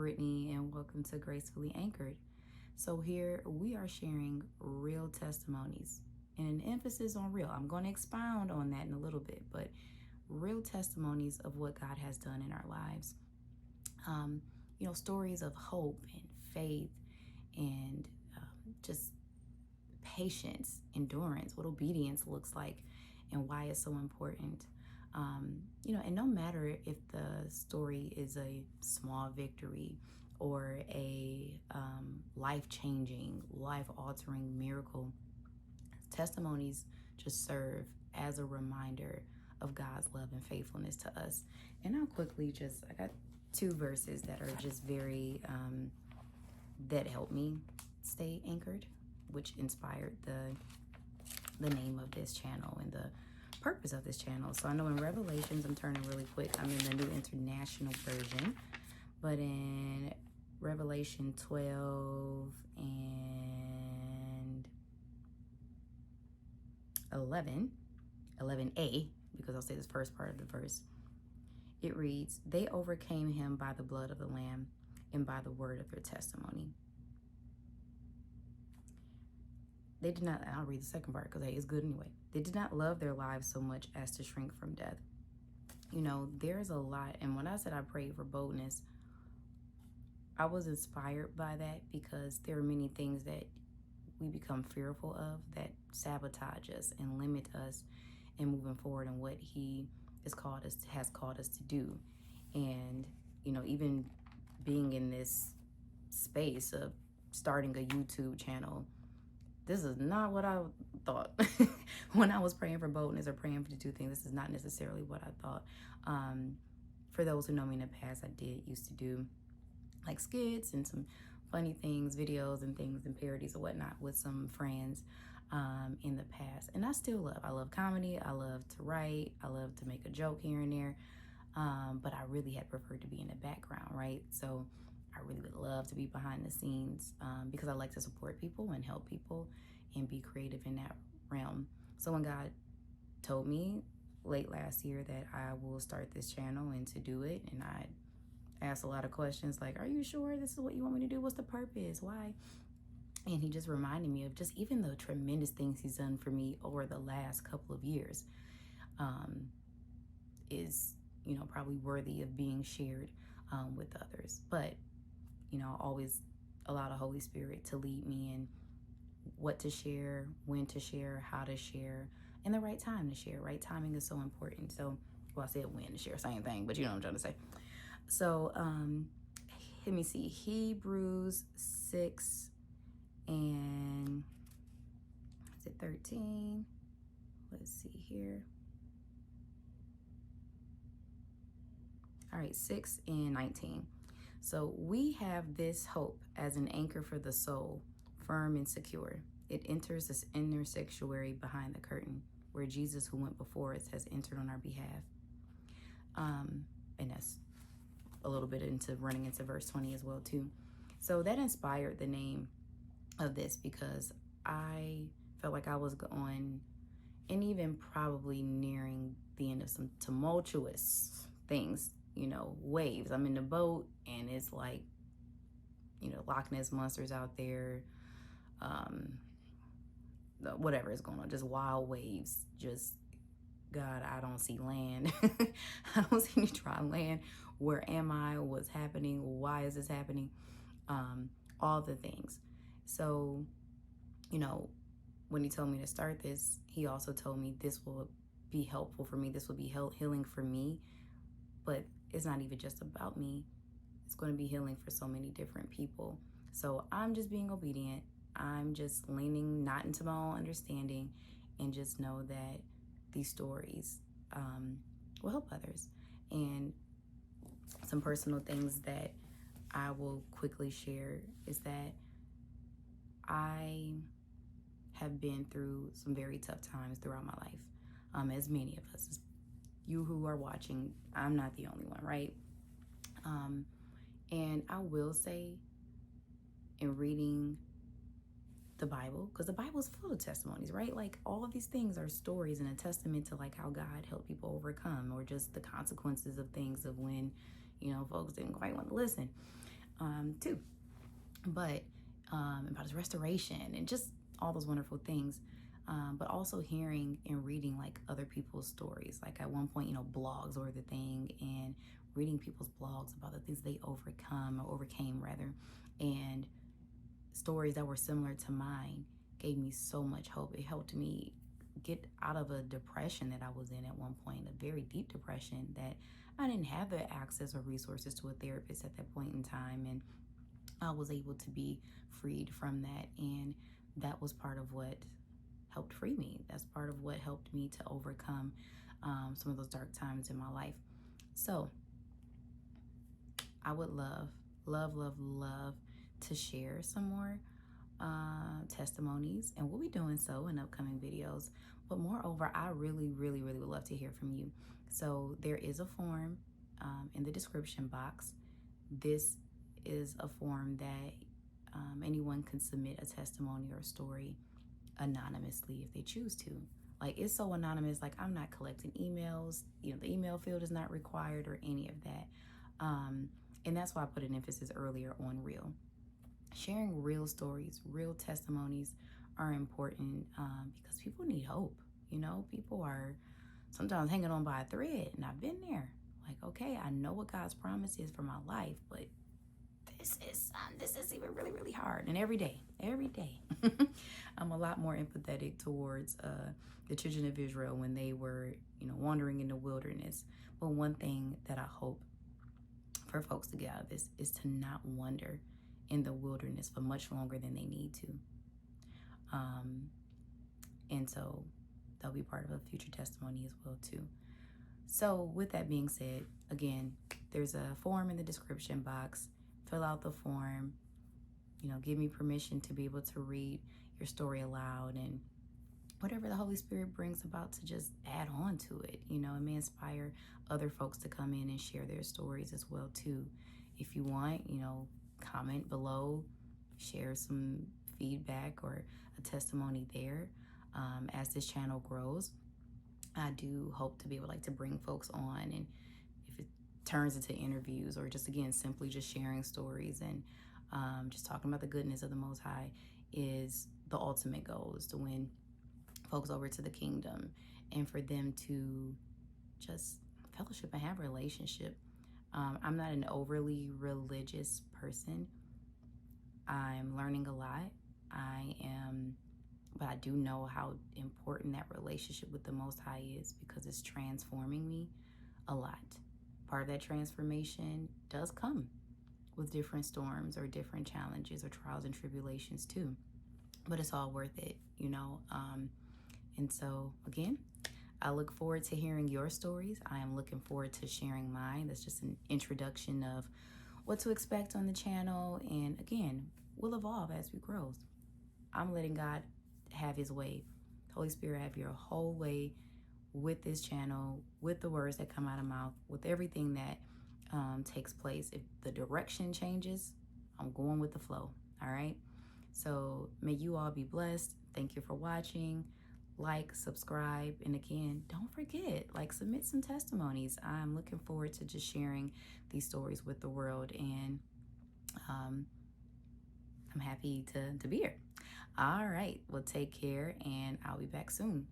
Brittany, and welcome to Gracefully Anchored. So, here we are sharing real testimonies and an emphasis on real. I'm going to expound on that in a little bit, but real testimonies of what God has done in our lives. Stories of hope and faith and just patience, endurance, what obedience looks like, and why it's so important. And no matter if the story is a small victory or a life-changing, life-altering miracle, testimonies just serve as a reminder of God's love and faithfulness to us. And I'll quickly I got two verses that are just very, that help me stay anchored, which inspired the name of this channel and the purpose of this channel. So I know in Revelations, I'm turning really quick, I'm in the New International Version, but in Revelation 12 and 11a, because I'll say this first part of the verse, it reads, "They overcame him by the blood of the Lamb and by the word of their testimony." They did not, I'll read the second part because it's good anyway. "They did not love their lives so much as to shrink from death." There's a lot. And when I said I prayed for boldness, I was inspired by that because there are many things that we become fearful of that sabotage us and limit us in moving forward in what he has called us to do. And, even being in this space of starting a YouTube channel, this is not what I thought when I was praying for boldness or praying to do things. This is not necessarily what I thought. For those who know me in the past, I did used to do like skits and some funny things, videos and things and parodies or whatnot with some friends in the past. And I love comedy. I love to write. I love to make a joke here and there. But I really had preferred to be in the background, right? So I really would love to be behind the scenes because I like to support people and help people and be creative in that realm. So when God told me late last year that I will start this channel and to do it, and I asked a lot of questions like, "Are you sure this is what you want me to do? What's the purpose? Why?" And he just reminded me of just even the tremendous things he's done for me over the last couple of years is, probably worthy of being shared with others. But always allow the Holy Spirit to lead me in what to share, when to share, how to share, and the right time to share. Right timing is so important. So, I said when to share, same thing, but you know what I'm trying to say. So, let me see, Hebrews 6 and is it 13? Let's see here. All right, 6 and 19. "So we have this hope as an anchor for the soul, firm and secure. It enters this inner sanctuary behind the curtain, where Jesus, who went before us, has entered on our behalf." And that's a little bit into running into verse 20 as well too. So that inspired the name of this because I felt like I was going and even probably nearing the end of some tumultuous things, waves. I'm in the boat and it's like, Loch Ness monsters out there, whatever is going on, just wild waves, just God, I don't see land. I don't see any dry land. Where am I? What's happening? Why is this happening? All the things. So, when he told me to start this, he also told me this will be helpful for me. This will be healing for me. But it's not even just about me. It's going to be healing for so many different people. So I'm just being obedient. I'm just leaning not into my own understanding and just know that these stories will help others. And some personal things that I will quickly share is that I have been through some very tough times throughout my life, as many of us. You who are watching, I'm not the only one, right? And I will say, in reading the Bible, because the Bible is full of testimonies, right? Like all of these things are stories and a testament to like how God helped people overcome, or just the consequences of things of when, folks didn't quite want to listen. too. But about his restoration and just all those wonderful things. But also hearing and reading like other people's stories. Like at one point, blogs were the thing, and reading people's blogs about the things they overcame rather, and stories that were similar to mine gave me so much hope. It helped me get out of a depression that I was in at one point, a very deep depression that I didn't have the access or resources to a therapist at that point in time. And I was able to be freed from that. And that was part of what helped free me. That's part of what helped me to overcome some of those dark times in my life. So I would love, love, love, love to share some more testimonies, and we'll be doing so in upcoming videos. But moreover, I really, really, really would love to hear from you. So there is a form in the description box. This is a form that anyone can submit a testimony or a story anonymously if they choose to. Like, it's so anonymous, like I'm not collecting emails, the email field is not required or any of that. And that's why I put an emphasis earlier on real. Sharing real stories, real testimonies are important because people need hope. People are sometimes hanging on by a thread, and I've been there. Like, okay, I know what God's promise is for my life, but this is even really, really hard. And every day, I'm a lot more empathetic towards the children of Israel when they were, wandering in the wilderness. But one thing that I hope for folks to get out of this is to not wander in the wilderness for much longer than they need to. And so that'll be part of a future testimony as well too. So with that being said, again, there's a form in the description box. Fill out the form, give me permission to be able to read your story aloud, and whatever the Holy Spirit brings about to just add on to it. It may inspire other folks to come in and share their stories as well too. If you want, comment below, share some feedback or a testimony there. As this channel grows, I do hope to be able to bring folks on, and if it turns into interviews or just, again, simply just sharing stories and just talking about the goodness of the Most High, is the ultimate goal, is to win folks over to the kingdom and for them to just fellowship and have a relationship. I'm not an overly religious person. I'm learning a lot. But I do know how important that relationship with the Most High is, because it's transforming me a lot. Part of that transformation does come with different storms or different challenges or trials and tribulations too. But it's all worth it, And so, again, I look forward to hearing your stories. I am looking forward to sharing mine. That's just an introduction of what to expect on the channel. And again, we'll evolve as we grow. I'm letting God have his way. Holy Spirit, have your whole way with this channel, with the words that come out of mouth, with everything that takes place. If the direction changes, I'm going with the flow. All right. So may you all be blessed. Thank you for watching. Like, subscribe, and again, don't forget, submit some testimonies. I'm looking forward to just sharing these stories with the world, and I'm happy to be here. All right, well, take care, and I'll be back soon.